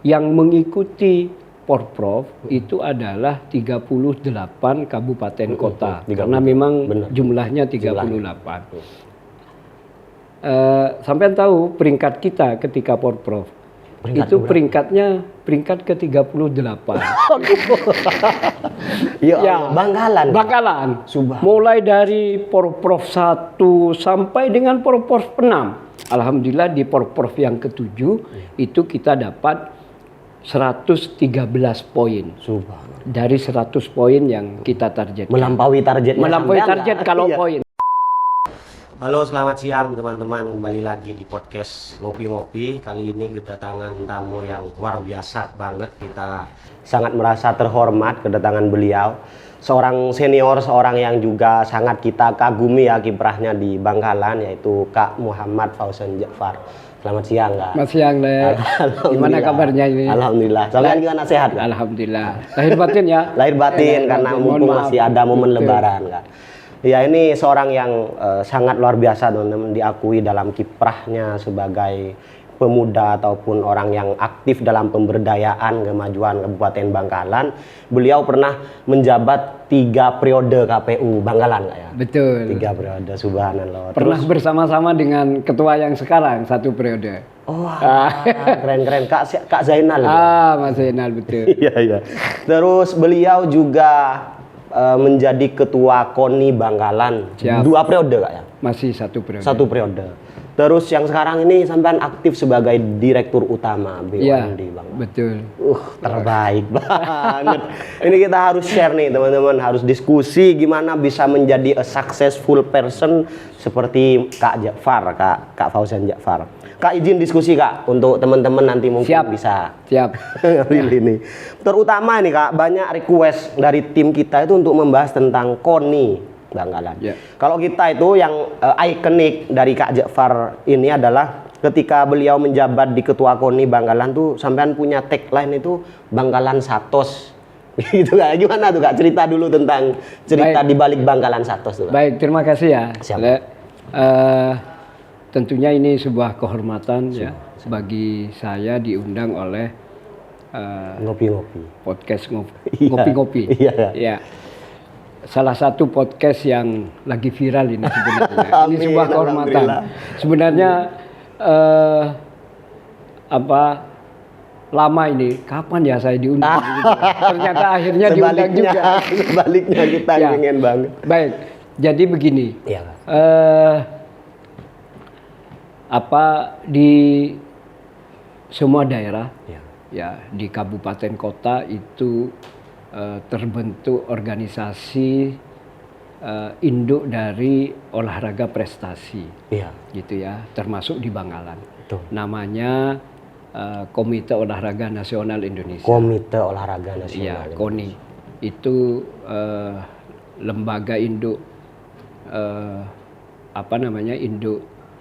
yang mengikuti Porprov itu adalah 38 kabupaten kota. Karena memang jumlahnya 38. Sampean tahu peringkat kita ketika Porprov? Itu peringkatnya peringkat ke-38. Ya, Bangkalan. Mulai dari Porprov 1 sampai dengan Porprov 6. Alhamdulillah di Porprov yang ke-7 itu kita dapat 113 poin. Dari 100 poin yang kita targetkan. Melampaui target kalau poin. Halo, selamat siang teman-teman. Kembali lagi di podcast Ngopi-Ngopi. Kali ini kedatangan tamu yang luar biasa banget. Kita sangat merasa terhormat kedatangan beliau. Seorang senior, seorang yang juga sangat kita kagumi ya kiprahnya di Bangkalan, yaitu Kak Muhammad Fauzan Ja'far. Selamat siang, Kak. Selamat siang, Le. Gimana kabarnya ini? Alhamdulillah. Kalian gimana, sehat, Kak? Alhamdulillah. Lahir batin ya? Lahir batin, karena mumpung masih ada momen Lebaran, Kak. Ya, ini seorang yang sangat luar biasa, teman-teman, diakui dalam kiprahnya sebagai pemuda ataupun orang yang aktif dalam pemberdayaan kemajuan Kabupaten Bangkalan. Beliau pernah menjabat 3 periode KPU Bangkalan, Kak, ya? Betul. 3 periode, subhanallah. Pernah bersama-sama dengan ketua yang sekarang 1 periode. Oh, keren-keren. Kak Zainal. Mas Zainal, betul. Iya. Terus beliau juga menjadi ketua KONI Bangkalan. 2 periode, Kak, ya? Masih 1 periode. 1 periode. Terus yang sekarang ini sampean aktif sebagai direktur utama BUMD, Bang. Betul. Terbaik banget. Ini kita harus share nih, teman-teman, harus diskusi gimana bisa menjadi a successful person seperti Kak Ja'far, Kak Fauzan Ja'far. Kak, izin diskusi, Kak, untuk teman-teman nanti mungkin bisa. Siap. Ini. Terutama nih, Kak, banyak request dari tim kita itu untuk membahas tentang KONI Bangkalan. Kalau kita itu yang ikonik dari Kak Ja'far ini adalah ketika beliau menjabat di ketua KONI Bangkalan tuh sampean punya tagline itu Bangkalan Satos. Gitu, Kak. Gimana tuh, Kak? Cerita dulu tentang di balik Bangkalan Satos tuh, Kak. Baik, terima kasih ya. Siap. Tentunya ini sebuah kehormatan ya bagi saya diundang oleh Ngopi-Ngopi. Podcast Ngopi-Ngopi. Iya. Salah satu podcast yang lagi viral ini sebenarnya. Ini sebuah kehormatan. Sebenarnya lama ini kapan ya saya diundang? Ternyata akhirnya diundang juga. Sebaliknya kita ingin banget. Baik, jadi begini. Iya. Di semua daerah ya di kabupaten kota itu terbentuk organisasi induk dari olahraga prestasi, gitu ya, termasuk di Bangkalan. Namanya Komite Olahraga Nasional Indonesia. Komite Olahraga Nasional. Iya, KONI. Itu lembaga induk induk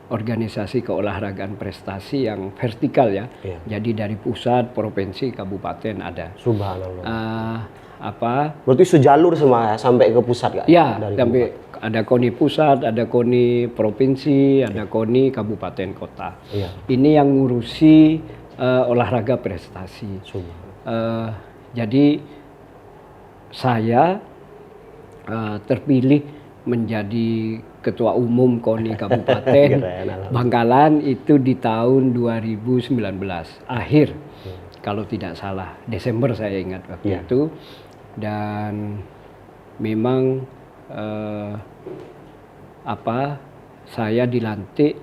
organisasi keolahragaan prestasi yang vertikal ya. Jadi dari pusat, provinsi, kabupaten ada. Subhanallah. Berarti sejalur semua ya, sampai ke pusat, Kak? Ya, sampai ada KONI pusat, ada KONI provinsi, ada KONI kabupaten kota. Ini yang ngurusi olahraga prestasi. Jadi saya terpilih menjadi ketua umum KONI Kabupaten Bangkalan itu di tahun 2019 akhir, kalau tidak salah Desember saya ingat waktu itu. Dan memang saya dilantik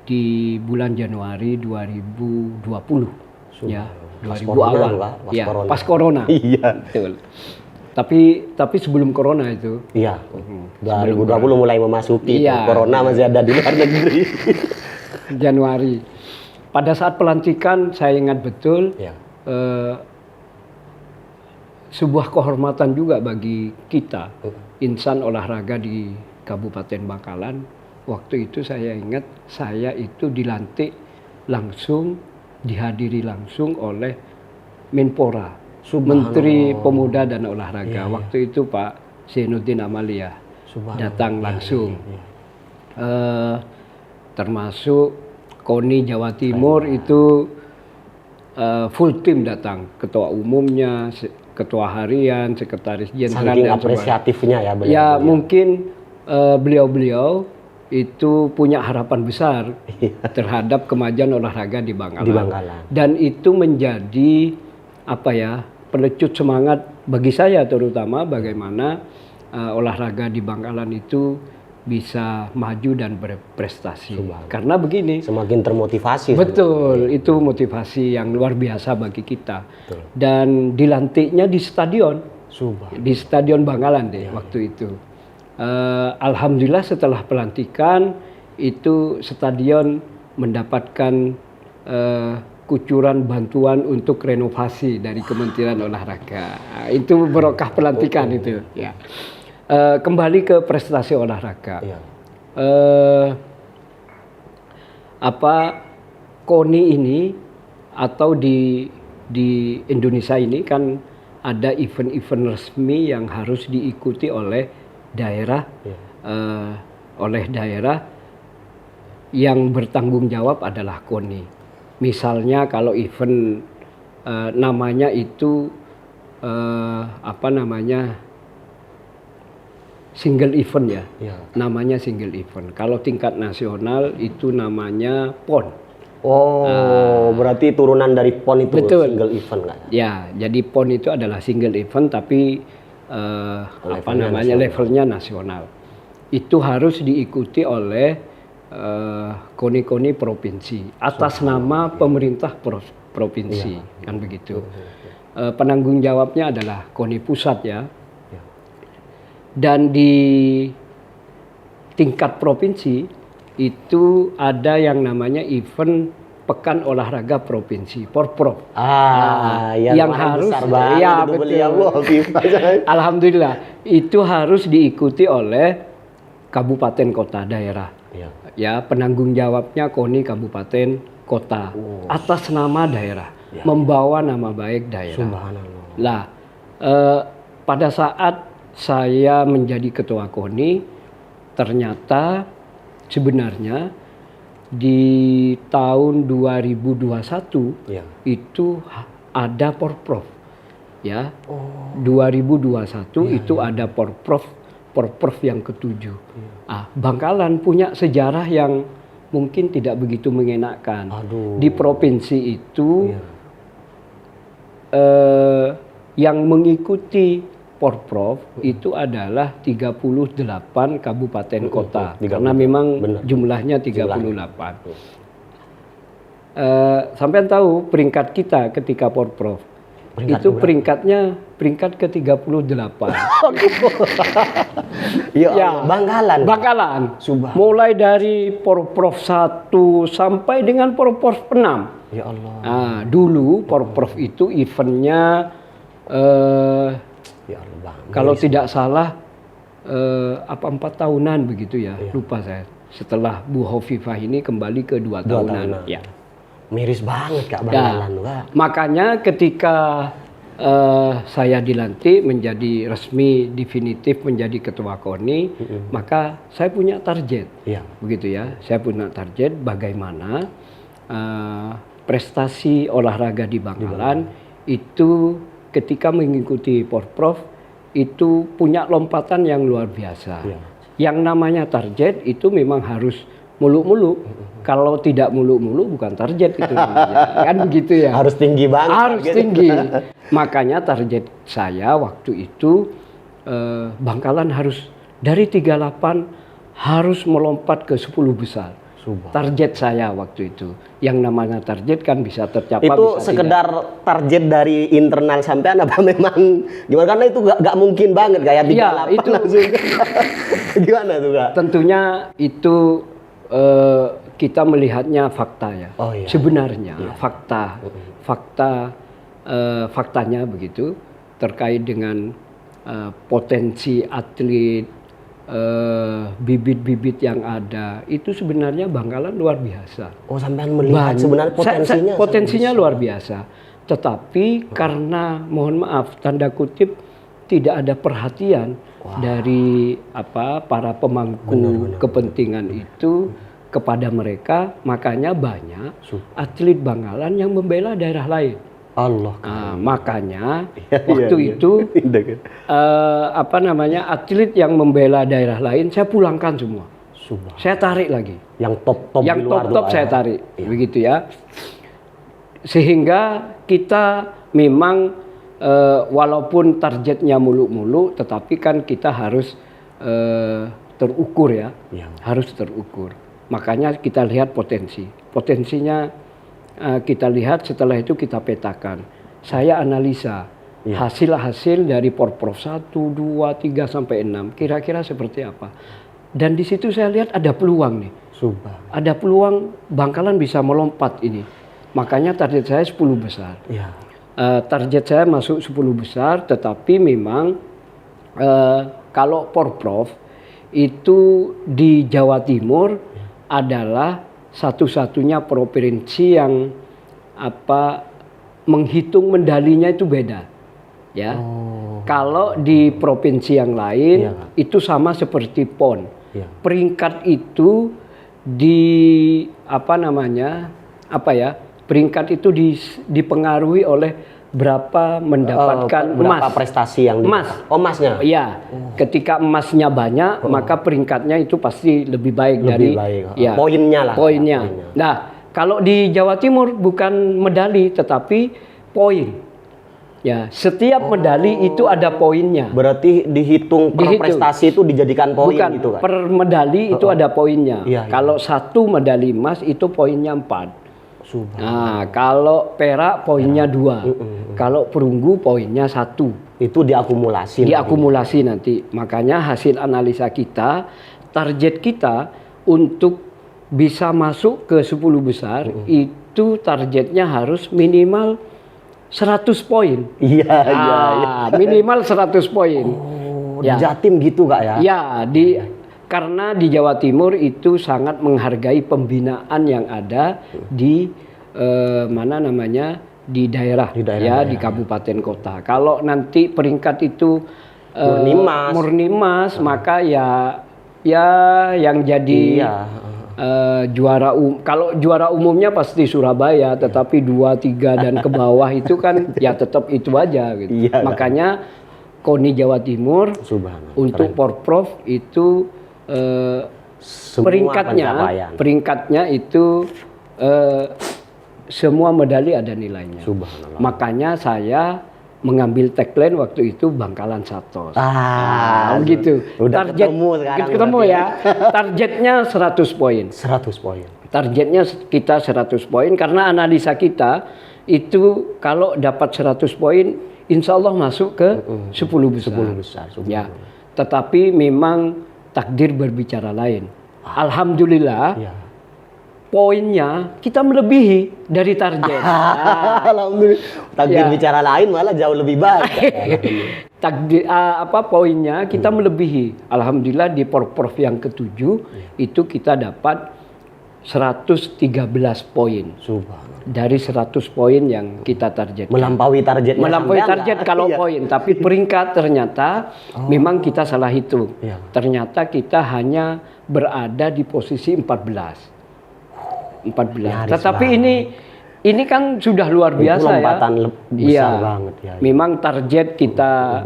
di bulan Januari 2020 ya, 2000 awal ya, pas corona. Iya. Betul. Tapi sebelum corona itu. Iya. 2020 mulai memasuki. Corona masih ada di luar negeri. Januari. Pada saat pelantikan saya ingat betul. Sebuah kehormatan juga bagi kita, insan olahraga di Kabupaten Bangkalan. Waktu itu saya ingat saya itu dilantik langsung, dihadiri langsung oleh Menpora, Menteri Pemuda dan Olahraga. Waktu itu Pak Zainuddin Amalia datang langsung. Termasuk KONI Jawa Timur itu full tim datang, ketua umumnya, ketua harian, sekretaris jenderal. Saking apresiatifnya ya beliau. Ya mungkin beliau-beliau itu punya harapan besar terhadap kemajuan olahraga di Bangkalan. Dan itu menjadi pelecut semangat bagi saya, terutama bagaimana olahraga di Bangkalan itu bisa maju dan berprestasi. Karena begini, semakin termotivasi. Betul, itu motivasi yang luar biasa bagi kita. Betul. Dan dilantiknya di stadion, di Stadion Bangkalan waktu itu. Alhamdulillah setelah pelantikan itu stadion mendapatkan kucuran bantuan untuk renovasi dari Kementerian Olahraga. Itu berkah pelantikan itu. Ya. Kembali ke prestasi olahraga. KONI ini atau di Indonesia ini kan ada event-event resmi yang harus diikuti oleh daerah, yang bertanggung jawab adalah KONI. Misalnya kalau event namanya itu single event ya. Namanya single event. Kalau tingkat nasional itu namanya PON. Berarti turunan dari PON itu. Betul. Single event kan? Ya, jadi PON itu adalah single event tapi levelnya nasional. Itu harus diikuti oleh KONI-KONI provinsi atas nama pemerintah provinsi, kan begitu. Penanggung jawabnya adalah KONI pusat ya. Dan di tingkat provinsi itu ada yang namanya event Pekan Olahraga Provinsi, Porprov. Yang harus Alhamdulillah itu harus diikuti oleh kabupaten kota daerah. Ya, penanggung jawabnya KONI kabupaten kota atas nama daerah, membawa nama baik daerah. Subhanallah. Lah, pada saat saya menjadi ketua KONI, ternyata sebenarnya di tahun 2021 itu ada Porprov ya. 2021 itu ada Porprov yang ke-7. Bangkalan punya sejarah yang mungkin tidak begitu mengenakan. Di provinsi itu yang mengikuti Porprov itu adalah 38 kabupaten kota. Karena memang jumlahnya 38. Sampai tahu peringkat kita ketika Porprov. Itu peringkatnya peringkat ke-38. Bangkalan. Mulai dari Porprov 1 sampai dengan Porprov 6. Ya Allah. Dulu Porprov itu eventnya kalau tidak salah 4 tahunan begitu ya, lupa saya. Setelah Bu Hovifah ini kembali ke 2 tahunan. Ya. Miris banget Kak Bangkalan. Makanya ketika saya dilantik menjadi resmi definitif menjadi ketua KONI, maka saya punya target. Begitu ya. Saya punya target bagaimana prestasi olahraga di Bangkalan itu ketika mengikuti Porprov itu punya lompatan yang luar biasa. Yang namanya target itu memang harus muluk-muluk. Kalau tidak muluk-muluk bukan target itu namanya. Kan begitu ya. Harus tinggi banget. Harus tinggi. Makanya target saya waktu itu Bangkalan harus dari 38 harus melompat ke 10 besar. Target saya waktu itu. Yang namanya target kan bisa tercapai. Itu bisa sekedar tidak. Target dari internal sampean apa memang gimana? Karena itu gak mungkin banget kayak 38 itu langsung. Gimana tuh Kak? Tentunya itu kita melihatnya fakta ya. Sebenarnya faktanya begitu terkait dengan potensi atlet, bibit-bibit yang ada itu sebenarnya Bangkalan luar biasa. Sampean melihat sebenarnya potensinya luar biasa. Tetapi karena mohon maaf tanda kutip tidak ada perhatian dari para pemangku kepentingan itu, kepada mereka, makanya banyak atlet Bangkalan yang membela daerah lain. Allah. Makanya waktu itu atlet yang membela daerah lain saya pulangkan semua. Saya tarik lagi. Yang top saya tarik, begitu ya. Sehingga kita memang walaupun targetnya muluk-muluk, tetapi kan kita harus terukur ya, harus terukur. Makanya kita lihat potensinya kita lihat, setelah itu kita petakan. Saya analisa hasil-hasil dari Porprov 1, 2, 3 sampai 6 kira-kira seperti apa. Dan di situ saya lihat ada peluang nih. Ada peluang Bangkalan bisa melompat ini. Makanya target saya 10 besar. Target saya masuk 10 besar, tetapi memang kalau Porprov itu di Jawa Timur adalah satu-satunya provinsi yang menghitung medalinya itu beda. Ya. Kalau di provinsi yang lain itu sama seperti PON. Peringkat itu peringkat itu dipengaruhi oleh berapa mendapatkan berapa prestasi yang emasnya. Iya. Ketika emasnya banyak, maka peringkatnya itu pasti lebih baik dari poinnya lah. Poinnya. Nah, kalau di Jawa Timur bukan medali tetapi poin. Ya, setiap medali itu ada poinnya. Berarti dihitung per prestasi itu dijadikan poin. Bukan, gitu kan? Per medali itu ada poinnya. Kalau 1 medali emas itu poinnya 4. Nah, kalau perak poinnya 2. Kalau perunggu poinnya 1. Itu diakumulasi. Diakumulasi nanti. Makanya hasil analisa kita, target kita untuk bisa masuk ke 10 besar itu targetnya harus minimal 100 poin. Minimal 100 poin. Di Jatim gitu Kak ya? Ya, karena di Jawa Timur itu sangat menghargai pembinaan yang ada di di daerah di kabupaten kota. Kalau nanti peringkat itu murni emas, maka ya yang jadi juara kalau juara umumnya pasti Surabaya, tetapi 2, 3 dan ke bawah itu kan ya tetap itu aja gitu. Makanya KONI Jawa Timur untuk Porprov itu peringkatnya itu semua medali ada nilainya. Makanya saya mengambil tagline waktu itu Bangkalan Satos. Begitu. Udah ketemu ya. Targetnya 100 poin. 100 poin. Targetnya kita 100 poin karena analisa kita itu kalau dapat 100 poin insya Allah masuk ke 10 besar. 10 besar. Ya. Tetapi memang takdir berbicara lain. Alhamdulillah. Poinnya kita melebihi dari target. Alhamdulillah. Takdir bicara lain malah jauh lebih baik. Takdir poinnya kita melebihi. Alhamdulillah di Porprov yang ke-7 itu kita dapat 113 poin. Dari 100 poin yang kita targetkan. Melampaui targetnya. Melampaui target kalau poin, tapi peringkat ternyata memang kita salah hitung. Ternyata kita hanya berada di posisi 14. Tetapi ini kan sudah luar biasa ya. Besar banget ya. Memang target kita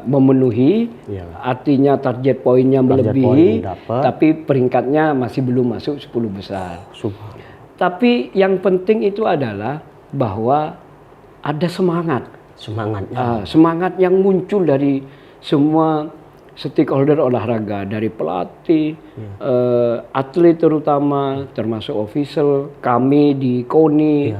memenuhi, artinya target poinnya melebihi, tapi peringkatnya masih belum masuk 10 besar. Tapi yang penting itu adalah bahwa ada semangat yang muncul dari semua stakeholder olahraga, dari pelatih, atlet terutama, termasuk official, kami di KONI,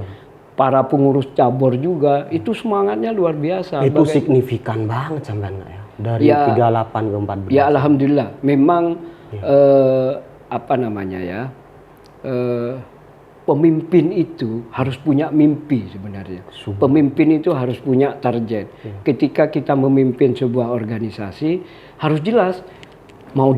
para pengurus cabur juga, itu semangatnya luar biasa. Itu signifikan banget sampean ya, dari 38 ke 14. Ya alhamdulillah, memang pemimpin itu harus punya mimpi sebenarnya. Pemimpin itu harus punya target. Ketika kita memimpin sebuah organisasi, harus jelas mau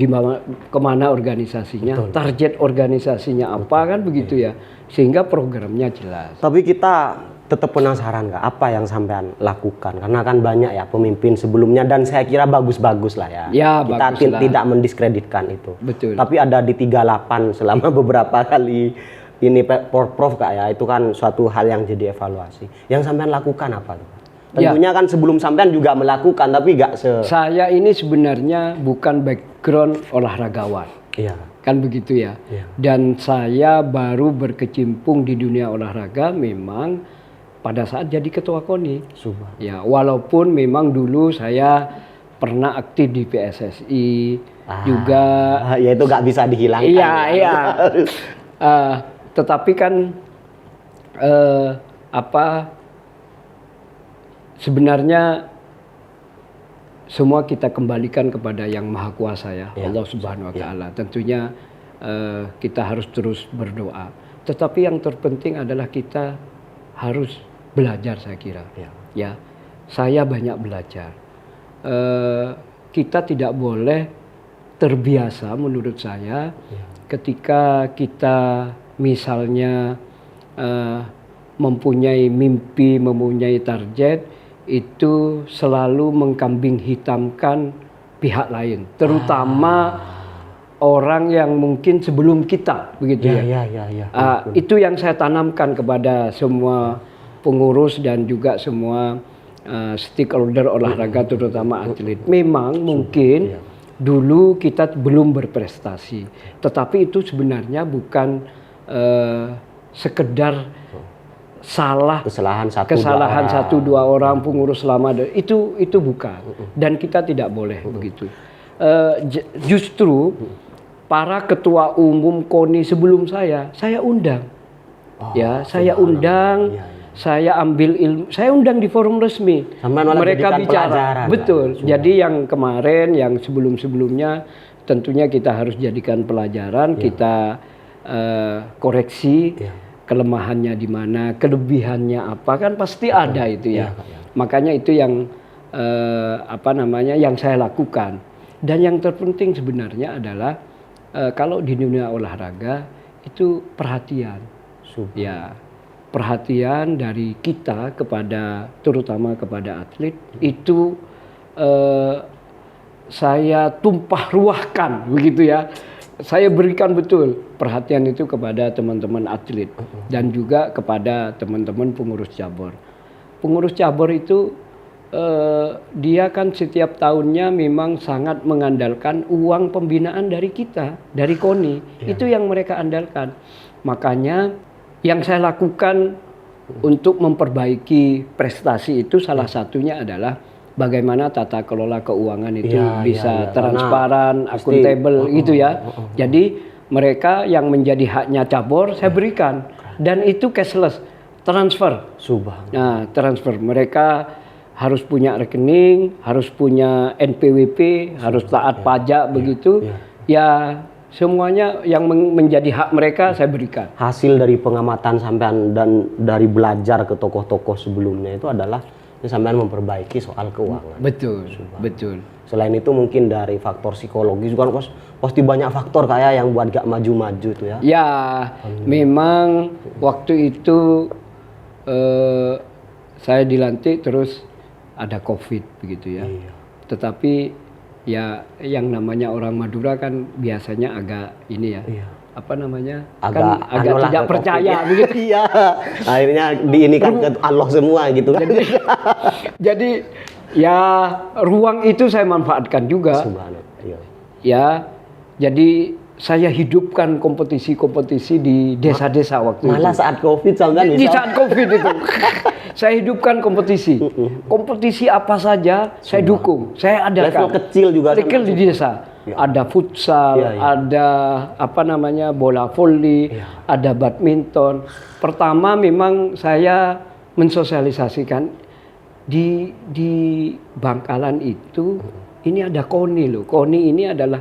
kemana organisasinya, target organisasinya apa kan begitu ya. Sehingga programnya jelas. Tapi kita tetap penasaran nggak apa yang sampean lakukan? Karena kan banyak ya pemimpin sebelumnya dan saya kira bagus-bagus lah ya. Ya, kita tidak mendiskreditkan itu. Betul. Tapi ada di 38 selama beberapa kali ini Prof Kak ya, itu kan suatu hal yang jadi evaluasi. Yang sampean lakukan apa tuh? Tentunya kan sebelum sampean juga melakukan tapi nggak Saya ini sebenarnya bukan background olahragawan. Iya. Kan begitu ya. Iya. Dan saya baru berkecimpung di dunia olahraga memang pada saat jadi ketua KONI. Ya, walaupun memang dulu saya pernah aktif di PSSI juga. Ya itu nggak bisa dihilangkan. Iya, iya. Tetapi kan sebenarnya semua kita kembalikan kepada Yang Maha Kuasa ya, Allah Subhanahu wa taala. Tentunya kita harus terus berdoa. Tetapi yang terpenting adalah kita harus belajar, saya kira. Ya, saya banyak belajar. Kita tidak boleh terbiasa menurut saya ketika kita misalnya mempunyai mimpi, mempunyai target, itu selalu mengkambing hitamkan pihak lain, terutama orang yang mungkin sebelum kita, begitu ya. Itu yang saya tanamkan kepada semua pengurus dan juga semua stakeholder olahraga, terutama atlet. Memang mungkin dulu kita belum berprestasi, tetapi itu sebenarnya bukan sekedar kesalahan satu dua orang pengurus lama, itu bukan, dan kita tidak boleh begitu. Justru para ketua umum KONI sebelum saya undang, saya undang. Saya ambil ilmu, saya undang di forum resmi. Mereka bicara. Betul. Jadi yang kemarin, yang sebelum-sebelumnya tentunya kita harus jadikan pelajaran, kita koreksi kelemahannya di mana, kelebihannya apa, kan pasti ada itu ya. Makanya itu yang yang saya lakukan. Dan yang terpenting sebenarnya adalah kalau di dunia olahraga itu perhatian. Ya. Perhatian dari kita terutama kepada atlet itu saya tumpah ruahkan, begitu ya. Saya berikan betul perhatian itu kepada teman-teman atlet dan juga kepada teman-teman pengurus cabur. Pengurus cabur itu dia kan setiap tahunnya memang sangat mengandalkan uang pembinaan dari kita, dari KONI. Itu yang mereka andalkan. Makanya yang saya lakukan untuk memperbaiki prestasi itu salah satunya adalah bagaimana tata kelola keuangan itu bisa transparan, akuntabel gitu ya. Jadi mereka yang menjadi haknya cabur saya berikan, dan itu cashless, transfer. Nah, transfer, mereka harus punya rekening, harus punya NPWP, harus taat pajak begitu. Ya semuanya yang menjadi hak mereka saya berikan. Hasil dari pengamatan sampean dan dari belajar ke tokoh-tokoh sebelumnya itu adalah sampean memperbaiki soal keuangan. Betul, betul. Selain itu mungkin dari faktor psikologis juga pasti banyak faktor kayak yang buat gak maju-maju tuh ya. Ya, memang waktu itu saya dilantik terus ada COVID begitu ya. Tetapi ya yang namanya orang Madura kan biasanya agak ini ya, agak tidak percaya begitu. Iya. Akhirnya diinikan ke Allah semua gitu kan. Jadi ya ruang itu saya manfaatkan juga. Ya, jadi saya hidupkan kompetisi-kompetisi di desa-desa waktu itu. Malah saat COVID sampean bisa. Di saat COVID itu. Saya hidupkan kompetisi. Kompetisi apa saja saya dukung. Saya adakan. Level kecil juga. Kecil di desa. Ada futsal, ada bola voli, ada badminton. Pertama memang saya mensosialisasikan di Bangkalan itu ini ada KONI loh. KONI ini adalah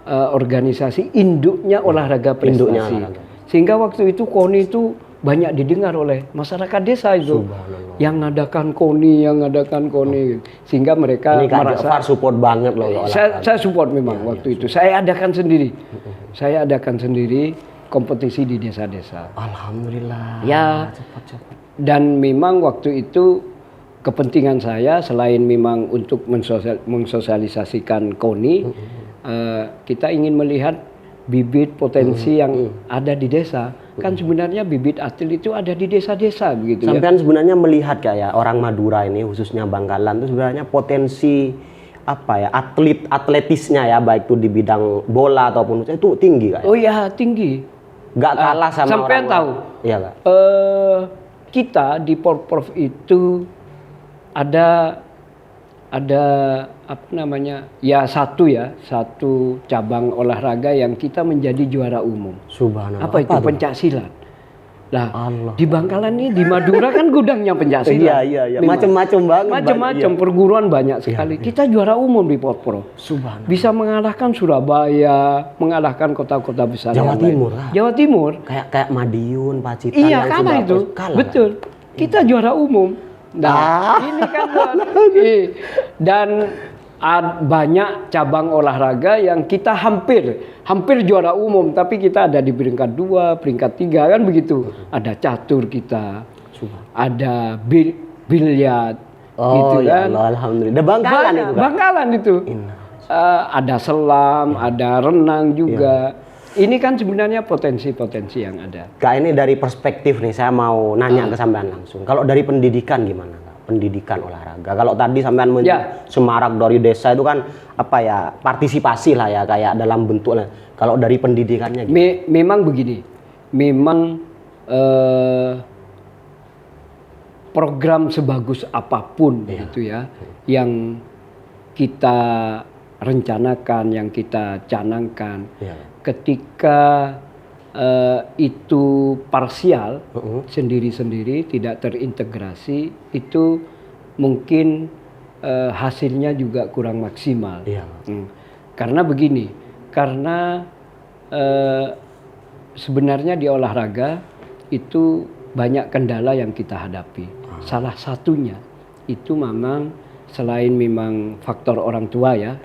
organisasi induknya olahraga prestasi. Sehingga waktu itu KONI itu banyak didengar oleh masyarakat desa itu. Yang ngadakan KONI, sehingga mereka merasa support banget loh. Saya support memang waktu itu. Saya adakan sendiri. kompetisi di desa-desa. Alhamdulillah. Ya. Cepat. Dan memang waktu itu kepentingan saya selain memang untuk mensosialisasikan KONI, kita ingin melihat bibit potensi yang ada di desa. Kan sebenarnya bibit atlet itu ada di desa-desa begitu. Sampean sebenarnya melihat kayak orang Madura ini khususnya Bangkalan itu sebenarnya potensi atletisnya ya, baik itu di bidang bola ataupun itu tinggi kayak. Oh ya, tinggi. Gak kalah sama sampean orang tahu. Iya, Kak. Kita di Porprov itu ada apa namanya? Ya satu cabang olahraga yang kita menjadi juara umum. Subhanallah. Apa itu? Pencaksilat. Lah, di Bangkalan ini di Madura kan gudangnya pencaksilat. Iya. Macam-macam banget. Macam-macam perguruan banyak sekali. Iya. Kita juara umum di Porprov. Subhanallah. Bisa mengalahkan Surabaya, mengalahkan kota-kota besar Jawa yang Timur lain. lah. Jawa Timur. Kayak Madiun, Pacitan. Iya, karena itu. Kalah, betul. Kita juara umum. Nah, ini kan dan banyak cabang olahraga yang kita hampir juara umum, tapi kita ada di peringkat 2, peringkat 3 kan begitu. Ada catur kita, ada biliar, gitu kan. Allah, alhamdulillah. Bangkalan itu. Bangkalan itu. Ada selam, ada renang juga. Ini kan sebenarnya potensi-potensi yang ada. Kak, ini dari perspektif nih, saya mau nanya ke sampean langsung. Kalau dari pendidikan gimana, Kak? Pendidikan olahraga. Kalau tadi sampean semarak dari desa itu kan partisipasi lah ya, kayak dalam bentuk. Kalau dari pendidikannya gimana? Memang begini. Memang program sebagus apapun gitu ya, yang kita rencanakan, yang kita canangkan, ketika itu parsial, sendiri-sendiri, tidak terintegrasi, itu mungkin hasilnya juga kurang maksimal. Karena begini, karena sebenarnya di olahraga itu banyak kendala yang kita hadapi. Salah satunya itu memang selain memang faktor orang tua ya,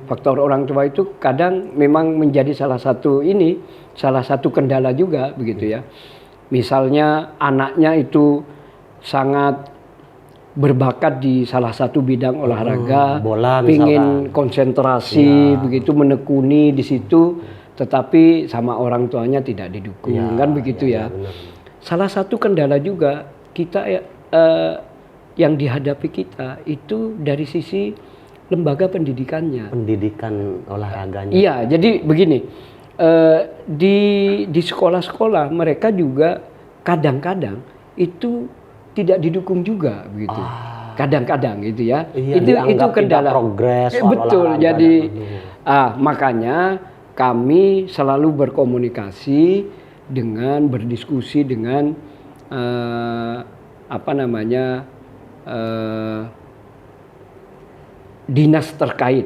faktor orang tua itu kadang memang menjadi salah satu kendala juga begitu ya. Misalnya anaknya itu sangat berbakat di salah satu bidang olahraga, bola, pingin konsentrasi begitu, menekuni di situ, tetapi sama orang tuanya tidak didukung, kan begitu ya. Salah satu kendala juga kita yang dihadapi kita itu dari sisi lembaga pendidikannya. Pendidikan olahraganya. Iya, jadi begini, di sekolah-sekolah mereka juga kadang-kadang itu tidak didukung juga begitu. Kadang-kadang gitu ya. Itu kendala. Progres. Betul. Jadi makanya kami selalu berkomunikasi dengan berdiskusi dengan dinas terkait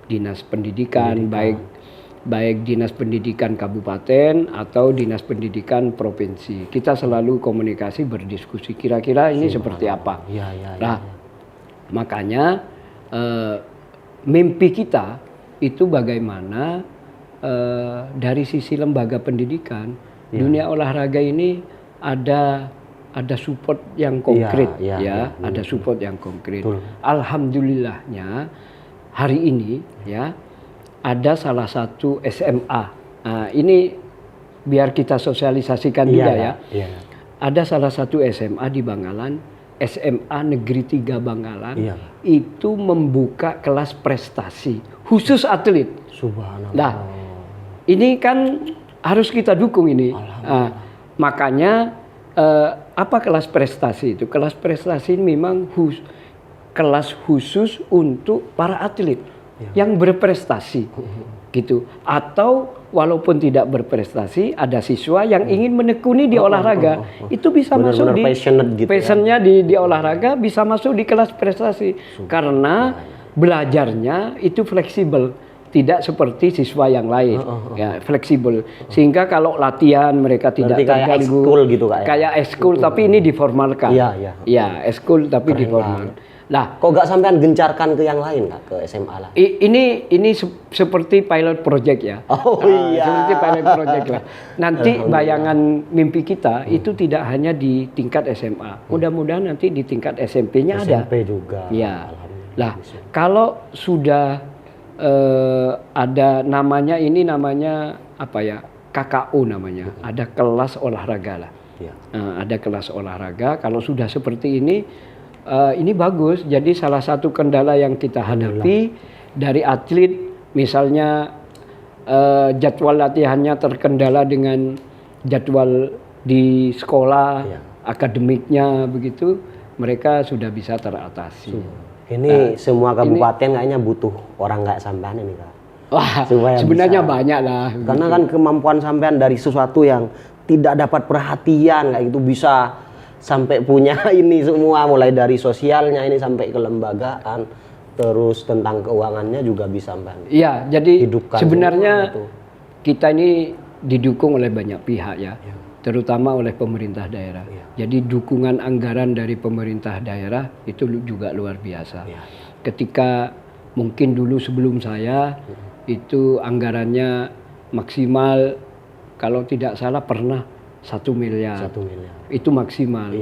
dinas pendidikan, baik dinas pendidikan kabupaten atau dinas pendidikan provinsi. Kita selalu komunikasi, berdiskusi kira-kira ini seperti apa. Makanya mimpi kita itu bagaimana dari sisi lembaga pendidikan, dunia olahraga ini ada support yang konkret ada support yang konkret. Alhamdulillahnya hari ini ya ada salah satu SMA. Ini biar kita sosialisasikan juga ya. Ada salah satu SMA di Bangkalan, SMA Negeri 3 Bangkalan, itu membuka kelas prestasi khusus atlet. Subhanallah. Nah, ini kan harus kita dukung ini. Makanya apa kelas prestasi itu? Kelas prestasi ini memang kelas khusus untuk para atlet yang berprestasi, gitu. Atau walaupun tidak berprestasi, ada siswa yang ingin menekuni di olahraga, itu bisa masuk di passionnya di olahraga, bisa masuk di kelas prestasi karena belajarnya itu fleksibel. Tidak seperti siswa yang lain, ya fleksibel. Sehingga kalau latihan mereka tidak terganggu. Kayak ekskul gitu, kayak ekskul tapi ini diformalkan. Ya ekskul tapi diformal. Lah, kok nggak sampean gencarkan ke yang lain Kak, ke SMA lah? Ini seperti pilot project ya. Oh iya. Seperti pilot project lah. Nanti bayangan mimpi kita itu tidak hanya di tingkat SMA. Mudah-mudahan nanti di tingkat SMP-nya ada. SMP juga. Ya. Lah, kalau sudah ada namanya, ini namanya apa ya? KKU namanya. Ada kelas olahraga lah. Ya. Ada kelas olahraga. Kalau sudah seperti ini bagus. Jadi salah satu kendala yang kita hadapi dari atlet, misalnya jadwal latihannya terkendala dengan jadwal di sekolah, akademiknya begitu, mereka sudah bisa teratasi. Ini semua kabupaten kayaknya butuh orang kayak sampean ini Kak. Wah, sebenarnya banyak lah. Karena kan kemampuan sampean dari sesuatu yang tidak dapat perhatian kayak gitu bisa sampai punya ini semua, mulai dari sosialnya ini sampai ke lembagaan, terus tentang keuangannya juga bisa sampean. Iya, jadi sebenarnya gitu. Kita ini didukung oleh banyak pihak ya. Terutama oleh pemerintah daerah. Jadi dukungan anggaran dari pemerintah daerah itu juga luar biasa. Ketika mungkin dulu sebelum saya itu anggarannya maksimal, kalau tidak salah pernah 1 miliar. 1 miliar. Itu maksimal.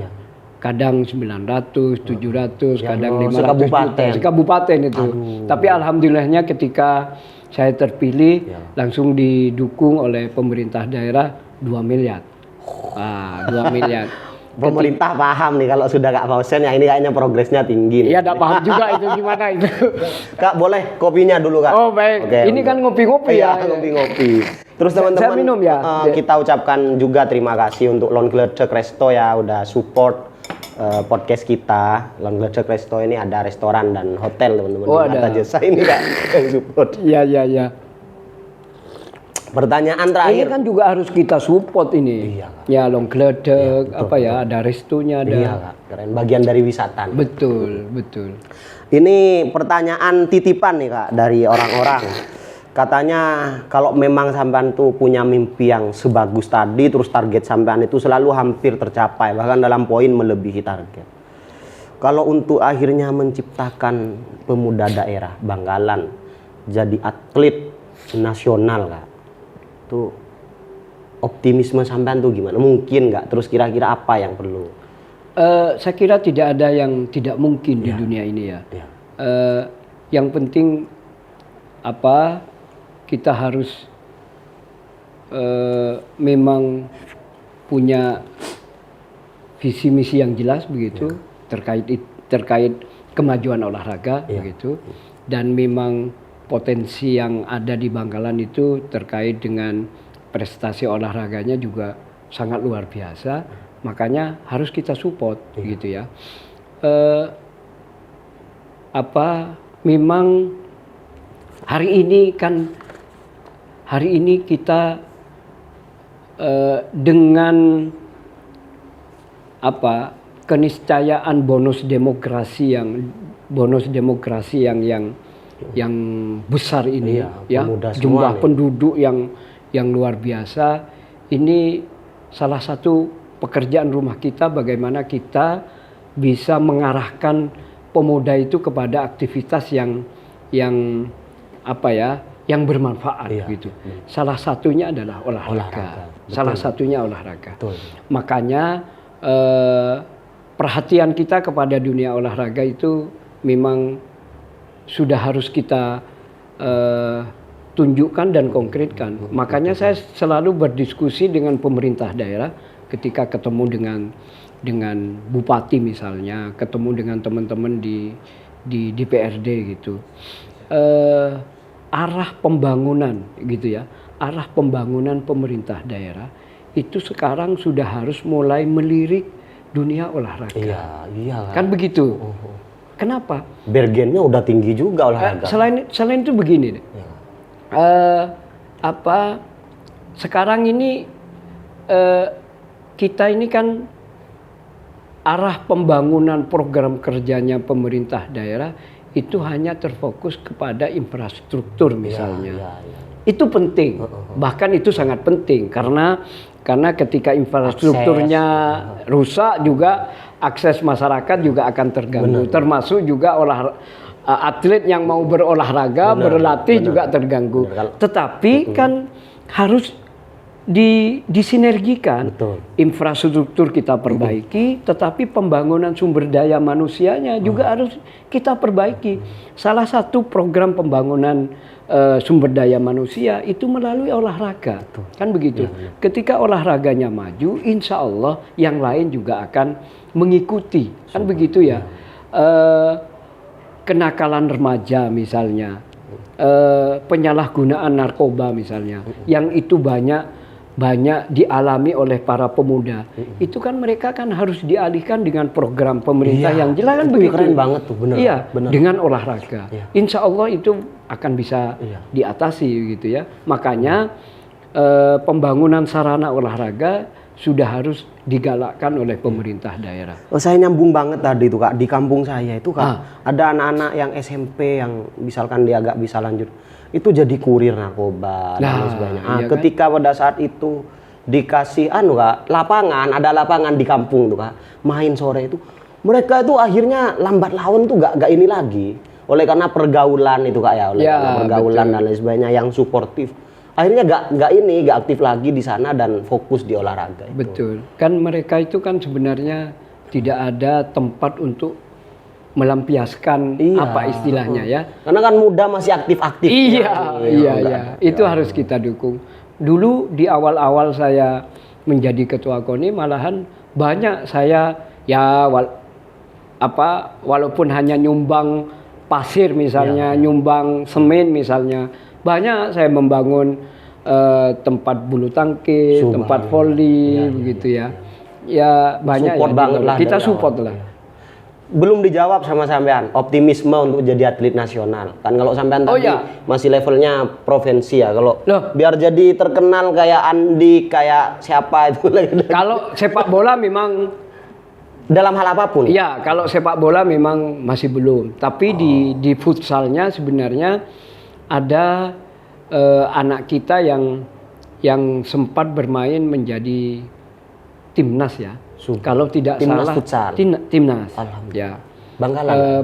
Kadang 900, 700, kadang 500 sekabupaten. juta. Sekabupaten itu. Tapi alhamdulillahnya ketika saya terpilih langsung didukung oleh pemerintah daerah 2 miliar. 2 miliar. Pemerintah paham nih kalau sudah Kak Fausen ya, ini kayaknya progresnya tinggi. Iya, enggak paham juga itu gimana itu. Kak, boleh kopinya dulu Kak. Oh baik. Oke, ini kan ngopi-ngopi ya. Ngopi-ngopi. Terus Saya teman-teman minum ya. Kita ucapkan juga terima kasih untuk Lon Gledek Resto ya udah support podcast kita. Lon Gledek Resto ini ada restoran dan hotel teman-teman. Oh, ada jasa ini Kak yang support. Iya. Pertanyaan terakhir. Ini kan juga harus kita support ini. Iya, Kak. Ya, Long Gledek, ada restonya ada. Iya Kak, keren, bagian dari wisata. Betul. Ini pertanyaan titipan nih Kak dari orang-orang. Katanya kalau memang sampean tuh punya mimpi yang sebagus tadi, terus target sampean itu selalu hampir tercapai, bahkan dalam poin melebihi target. Kalau untuk akhirnya menciptakan pemuda daerah Bangkalan jadi atlet nasional Kak, tuh optimisme sampean tuh gimana? Mungkin nggak? Terus kira-kira apa yang perlu? Saya kira tidak ada yang tidak mungkin di dunia ini ya. Yang penting kita harus memang punya visi misi yang jelas begitu terkait kemajuan olahraga begitu, dan memang potensi yang ada di Bangkalan itu terkait dengan prestasi olahraganya juga sangat luar biasa, makanya harus kita support gitu ya. Memang hari ini kita dengan keniscayaan bonus demografi yang besar ini jumlah penduduk yang luar biasa, ini salah satu pekerjaan rumah kita bagaimana kita bisa mengarahkan pemuda itu kepada aktivitas yang bermanfaat gitu. Salah satunya adalah olahraga. Salah satunya olahraga. Betul. Makanya perhatian kita kepada dunia olahraga itu memang sudah harus kita tunjukkan dan konkretkan. Makanya saya selalu berdiskusi dengan pemerintah daerah ketika ketemu dengan bupati misalnya, ketemu dengan teman-teman di DPRD gitu. Arah pembangunan gitu ya, arah pembangunan pemerintah daerah itu sekarang sudah harus mulai melirik dunia olahraga. Iya. Kan begitu. Kenapa? Bergennya udah tinggi juga olahraga. Selain itu begini deh. Sekarang ini kita ini kan arah pembangunan program kerjanya pemerintah daerah itu hanya terfokus kepada infrastruktur misalnya. itu penting. Bahkan itu sangat penting karena ketika infrastrukturnya rusak juga akses masyarakat juga akan terganggu. Termasuk juga atlet yang mau berolahraga, berlatih juga terganggu. Tetapi kan harus disinergikan. Infrastruktur kita perbaiki, tetapi pembangunan sumber daya manusianya juga harus kita perbaiki. Salah satu program pembangunan sumber daya manusia itu melalui olahraga. Kan begitu. Ketika olahraganya maju, insya Allah yang lain juga akan mengikuti. Kan begitu ya. Kenakalan remaja misalnya, penyalahgunaan narkoba misalnya, yang itu banyak dialami oleh para pemuda. Itu kan mereka kan harus dialihkan dengan program pemerintah yang jelas kan begitu. Keren banget tuh, benar. Iya, dengan olahraga. Insya Allah itu akan bisa diatasi gitu ya. Makanya pembangunan sarana olahraga sudah harus digalakkan oleh pemerintah daerah. Saya nyambung banget tadi tuh Kak, di kampung saya itu Kak, ada anak-anak yang SMP yang misalkan dia agak bisa lanjut, itu jadi kurir narkoba dan sebagainya. Iya ketika kan? Pada saat itu dikasih Kak, ada lapangan di kampung tuh Kak, main sore itu, mereka itu akhirnya lambat laun tuh gak ini lagi, oleh karena pergaulan itu Kak ya, karena pergaulan dan lain sebagainya yang suportif. Akhirnya gak aktif lagi di sana dan fokus di olahraga itu. Betul. Kan mereka itu kan sebenarnya tidak ada tempat untuk melampiaskan apa istilahnya ya. Karena kan muda masih aktif-aktif. Iya. Itu harus kita dukung. Dulu di awal-awal saya menjadi ketua KONI malahan banyak saya walaupun hanya nyumbang pasir misalnya, nyumbang semen misalnya, banyak saya membangun tempat bulu tangkis, tempat voli begitu ya. Ya banyak support banget lah. Kita support lah. Belum dijawab sama sampean, optimisme untuk jadi atlet nasional. Kan kalau sampean tadi masih levelnya provinsi ya. Kalau biar jadi terkenal kayak Andi, kayak siapa itu lagi. Kalau sepak bola memang dalam hal apapun. Iya, kalau sepak bola memang masih belum. Tapi di futsalnya sebenarnya ada anak kita yang sempat bermain menjadi timnas ya. Kalau tidak timnas salah futsal. Timnas ya.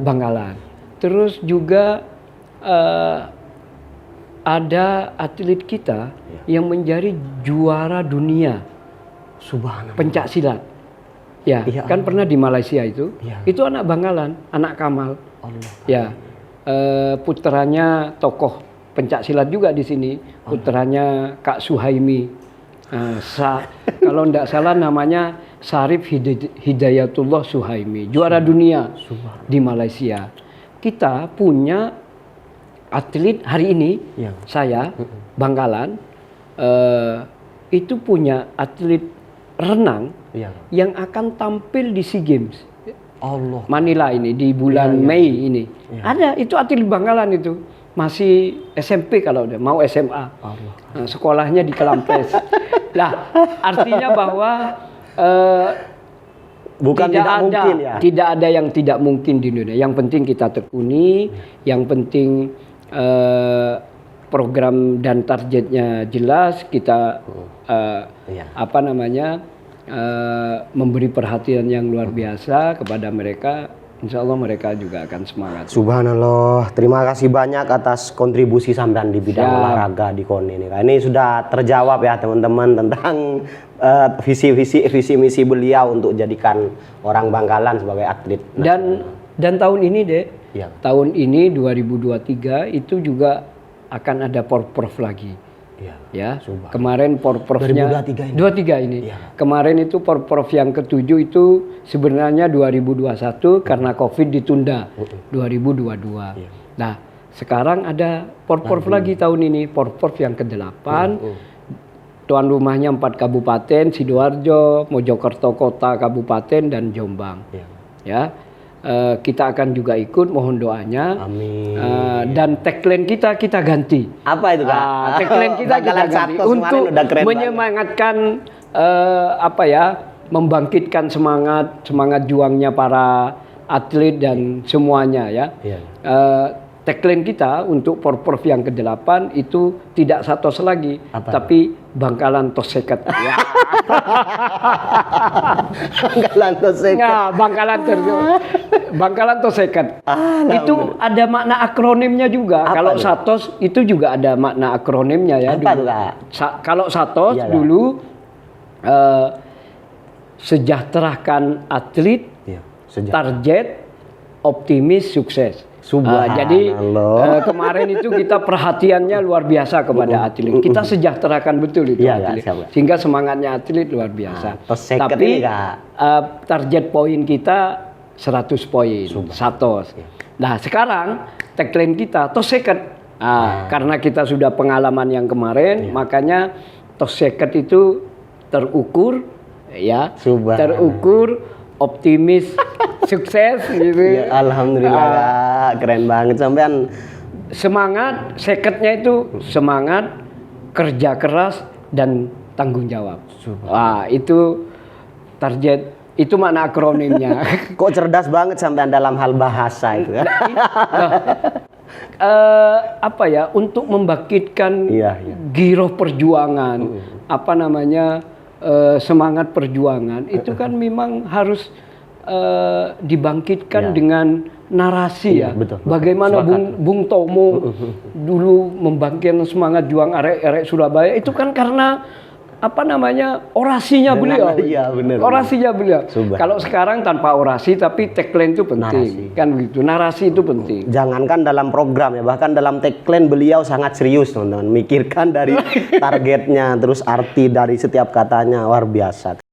Bangkalan. Terus juga ada atlet kita yang menjadi juara dunia pencak silat. Ya, kan pernah di Malaysia itu. Itu anak Bangkalan, anak Kamal. Ya. Putranya tokoh pencak silat juga di sini. Putranya Kak Suhaimi. Kalau tidak salah namanya Sarif Hidayatullah Suhaimi, juara dunia di Malaysia. Kita punya atlet hari ini, saya Bangkalan itu punya atlet renang yang akan tampil di SEA Games Manila ini di bulan Mei ini. Ada itu atlet Bangkalan itu. Masih SMP kalau udah mau SMA. Nah, sekolahnya di Kelampes. Lah, artinya bahwa tidak ada yang tidak mungkin di Indonesia. Yang penting kita tekuni, yang penting program dan targetnya jelas, kita memberi perhatian yang luar biasa kepada mereka. Insya Allah mereka juga akan semangat. Subhanallah, terima kasih banyak atas kontribusi sampean di bidang olahraga di KONI ini. Ini sudah terjawab ya teman-teman tentang visi misi beliau untuk jadikan orang Bangkalan sebagai atlet. Dan tahun ini tahun ini 2023 itu juga akan ada porprov lagi. Kemarin porprovnya 2023 ini. Kemarin itu porprov yang ke-7 itu sebenarnya 2021 karena Covid ditunda 2022. Nah, sekarang ada porprov lagi tahun ini, porprov yang ke-8. Tuan rumahnya 4 kabupaten, Sidoarjo, Mojokerto Kota Kabupaten dan Jombang. Kita akan juga ikut, mohon doanya. Amin. Dan tagline kita ganti. Apa itu Kak? Tagline kita ganti untuk menyemangatkan membangkitkan semangat juangnya para atlet dan semuanya ya. tagline kita untuk Porprov yang ke-8 itu tidak Satos lagi, Apa? tapi Bangkalan tos seket. Ya. Bangkalan tos seket. Nah, Bangkalan tos seket. Itu ada makna akronimnya juga. Apa Kalau tuh? Satos itu juga ada makna akronimnya ya. Apa dulu. tuh, Kak? Kalau Satos Iya, Kak. dulu sejahterakan atlet, Iya, sejak. target, optimis, sukses. Subhanallah. Jadi kemarin itu kita perhatiannya luar biasa kepada atlet. Kita sejahterakan betul itu Iya, Kak, atlet. siap, Kak. Sehingga semangatnya atlet luar biasa. tos seket Tapi ini, Kak. target poin kita 100 poin, Satos. Nah sekarang tagline kita tos seket. Karena kita sudah pengalaman yang kemarin, makanya tos seket itu terukur, ya, Subhanallah. terukur, optimis, sukses gitu. Ya, alhamdulillah, Kak. Keren banget sampean. Semangat, seketnya itu semangat, kerja keras dan tanggung jawab. Itu target, itu makna akronimnya. Kok cerdas banget sampean dalam hal bahasa itu. Apa ya, untuk membangkitkan Iya. giroh perjuangan, apa namanya, semangat perjuangan itu kan memang harus dibangkitkan dengan narasi, Iya, ya. betul. Bagaimana Sepakat. Bung Tomo dulu membangkitkan semangat juang arek-arek Surabaya itu kan karena apa namanya, orasinya beliau. Iya, benar. Orasinya beliau. Subhanallah. Kalau sekarang tanpa orasi tapi tagline itu penting. Narasi. Kan begitu. Narasi itu penting. Jangankan dalam program ya, bahkan dalam tagline beliau sangat serius, teman-teman. Mikirkan dari targetnya, terus arti dari setiap katanya, luar biasa.